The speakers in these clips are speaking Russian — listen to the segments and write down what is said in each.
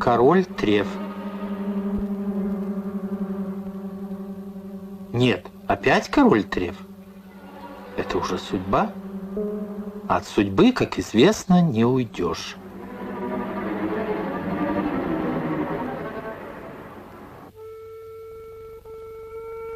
король треф. Нет, опять король треф. Это уже судьба. От судьбы, как известно, не уйдешь.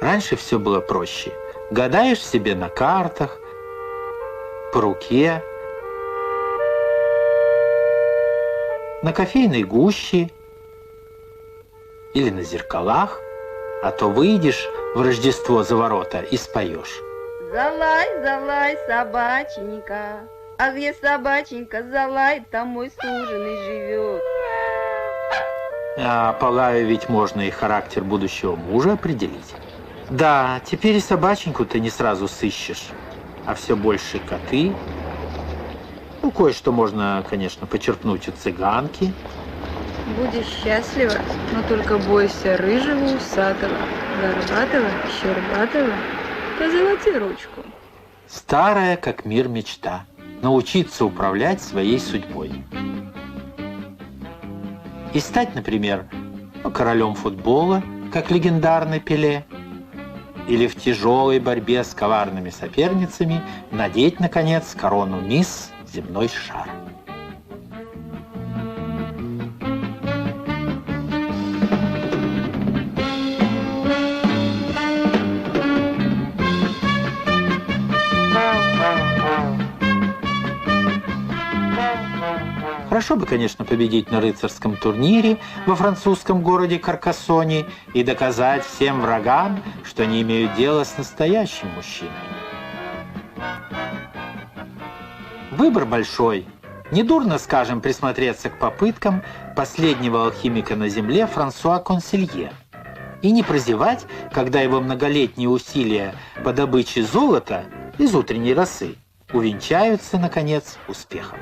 Раньше все было проще. Гадаешь себе на картах, по руке, на кофейной гуще или на зеркалах, а то выйдешь в Рождество за ворота и споешь. Залай, залай, собаченька, а где собаченька залай, там мой суженый живет. А по лаю ведь можно и характер будущего мужа определить. Да, теперь и собаченьку ты не сразу сыщешь, а все больше коты. Ну, кое-что можно, конечно, почерпнуть у цыганки. Будешь счастлива, но только бойся рыжего, усатого, горбатого, щербатого, позолоти ручку. Старая, как мир, мечта. Научиться управлять своей судьбой. И стать, например, королем футбола, как легендарный Пеле. Или в тяжелой борьбе с коварными соперницами надеть, наконец, корону мисс Земной шар. Хорошо бы, конечно, победить на рыцарском турнире во французском городе Каркассоне и доказать всем врагам, что они имеют дело с настоящим мужчиной. Выбор большой. Недурно, скажем, присмотреться к попыткам последнего алхимика на земле Франсуа Консилье и не прозевать, когда его многолетние усилия по добыче золота из утренней росы увенчаются, наконец, успехом.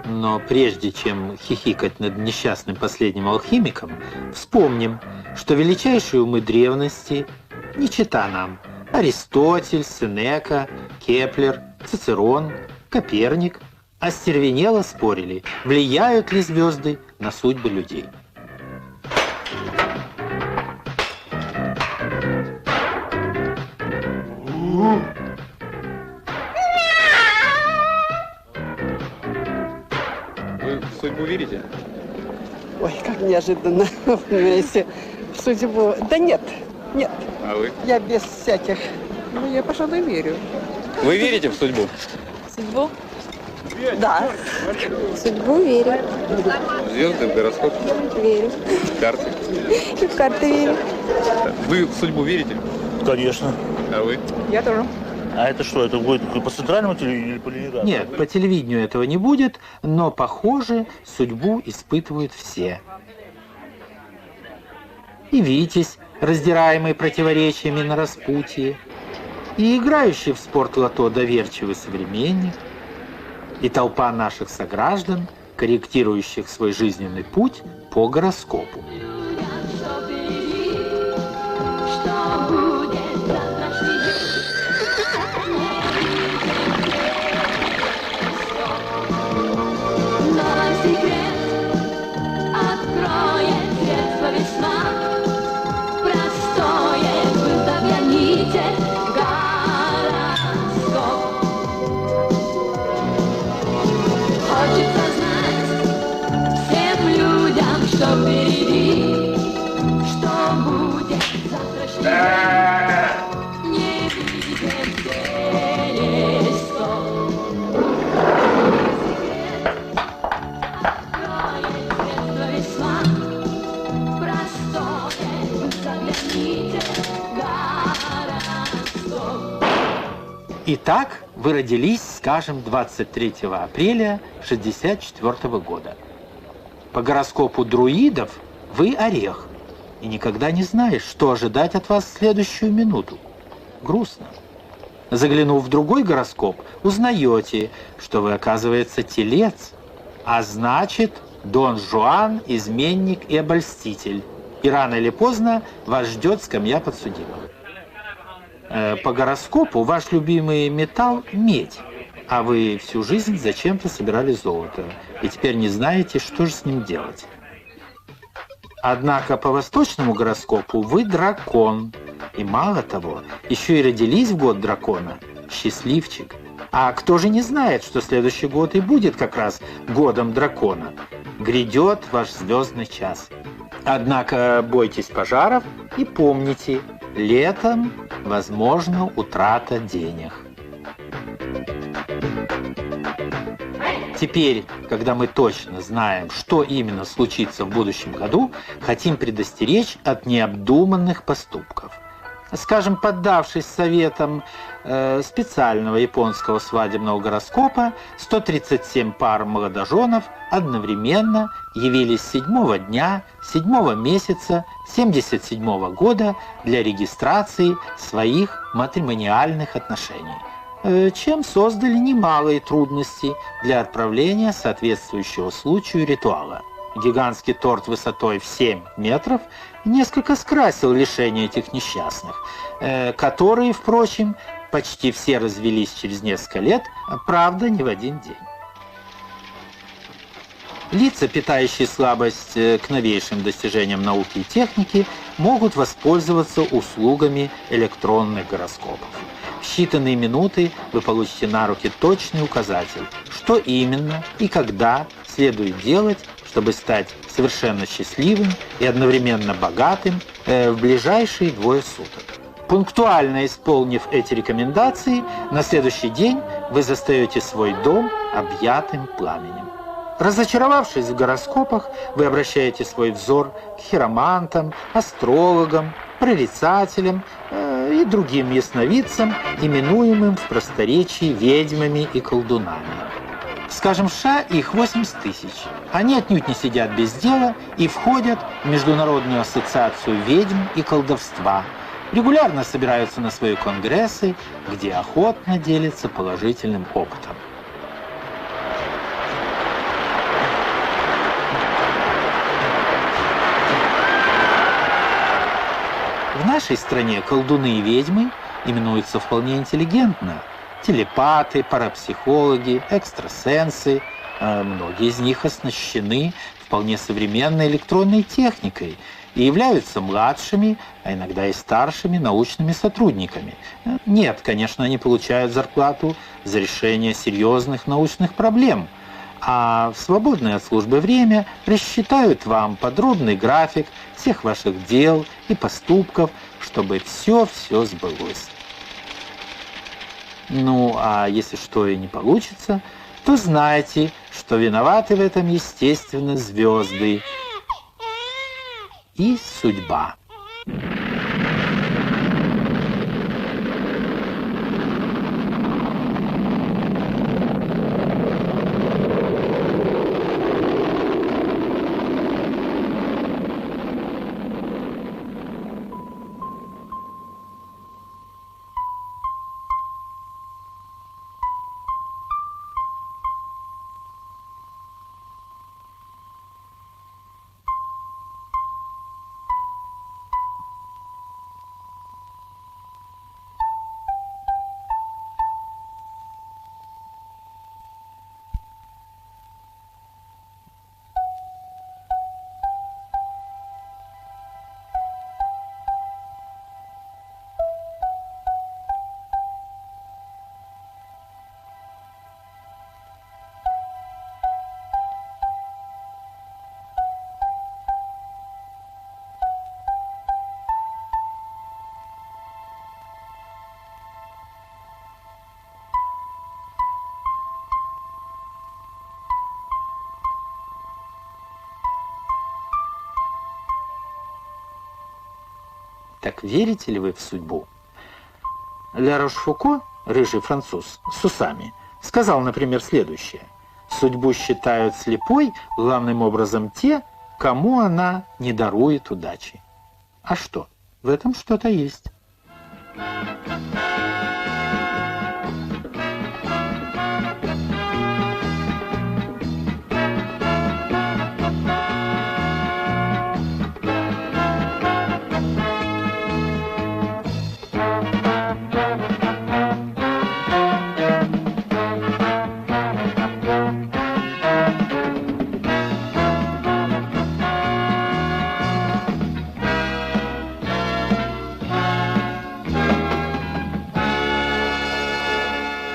Но прежде чем хихикать над несчастным последним алхимиком, вспомним, что величайшие умы древности, не чета нам, Аристотель, Сенека, Кеплер, Цицерон, Коперник, остервенело спорили, влияют ли звезды на судьбы людей. Вы в судьбу верите? Ой, как неожиданно, понимаете, в судьбу. Да нет, нет. А вы? Я без всяких. Ну, я, пожалуй, верю. Вы верите в судьбу? Судьбу? Да. В судьбу верю. В звезды, в гороскоп? Верю. В карты? И в карты верю. Вы в судьбу верите? Конечно. А вы? Я тоже. А это что, это будет по центральному телевидению или по Ленинграду? Нет, по телевидению этого не будет, но, похоже, судьбу испытывают все. И Витязь, раздираемый противоречиями на распутье, и играющий в спорт-лото доверчивый современник, и толпа наших сограждан, корректирующих свой жизненный путь по гороскопу. Итак, вы родились, скажем, 23 апреля 1964 года. По гороскопу друидов вы орех, и никогда не знаешь, что ожидать от вас в следующую минуту. Грустно. Заглянув в другой гороскоп, узнаете, что вы, оказывается, телец, а значит, Дон Жуан, изменник и обольститель. И рано или поздно вас ждет скамья подсудимых. По гороскопу ваш любимый металл – медь. А вы всю жизнь зачем-то собирали золото, и теперь не знаете, что же с ним делать. Однако по восточному гороскопу вы дракон. И мало того, еще и родились в год дракона. Счастливчик. А кто же не знает, что следующий год и будет как раз годом дракона? Грядет ваш звездный час. Однако бойтесь пожаров и помните, летом возможна утрата денег. Теперь, когда мы точно знаем, что именно случится в будущем году, хотим предостеречь от необдуманных поступков. Скажем, поддавшись советам специального японского свадебного гороскопа, 137 пар молодоженов одновременно явились 7-го дня 7-го месяца 77-го года для регистрации своих матримониальных отношений, чем создали немалые трудности для отправления соответствующего случаю ритуала. Гигантский торт высотой в 7 метров несколько скрасил лишение этих несчастных, которые, впрочем, почти все развелись через несколько лет, правда, не в один день. Лица, питающие слабость к новейшим достижениям науки и техники, могут воспользоваться услугами электронных гороскопов. В считанные минуты вы получите на руки точный указатель, что именно и когда следует делать, чтобы стать совершенно счастливым и одновременно богатым в ближайшие 2 суток. Пунктуально исполнив эти рекомендации, на следующий день вы застаете свой дом объятым пламенем. Разочаровавшись в гороскопах, вы обращаете свой взор к хиромантам, астрологам, прорицателям и другим ясновидцам, именуемым в просторечии ведьмами и колдунами. Скажем, в США их 80 тысяч. Они отнюдь не сидят без дела и входят в Международную ассоциацию ведьм и колдовства. Регулярно собираются на свои конгрессы, где охотно делятся положительным опытом. В нашей стране колдуны и ведьмы именуются вполне интеллигентно. Телепаты, парапсихологи, экстрасенсы. Многие из них оснащены вполне современной электронной техникой и являются младшими, а иногда и старшими научными сотрудниками. Нет, конечно, они получают зарплату за решение серьезных научных проблем, а в свободное от службы время рассчитают вам подробный график всех ваших дел и поступков, чтобы все сбылось. Ну, а если что и не получится, то знайте, что виноваты в этом, естественно, звезды и судьба. Так верите ли вы в судьбу? Ля Рошфуко, рыжий француз, с усами, сказал, например, следующее. Судьбу считают слепой главным образом те, кому она не дарует удачи. А что? В этом что-то есть.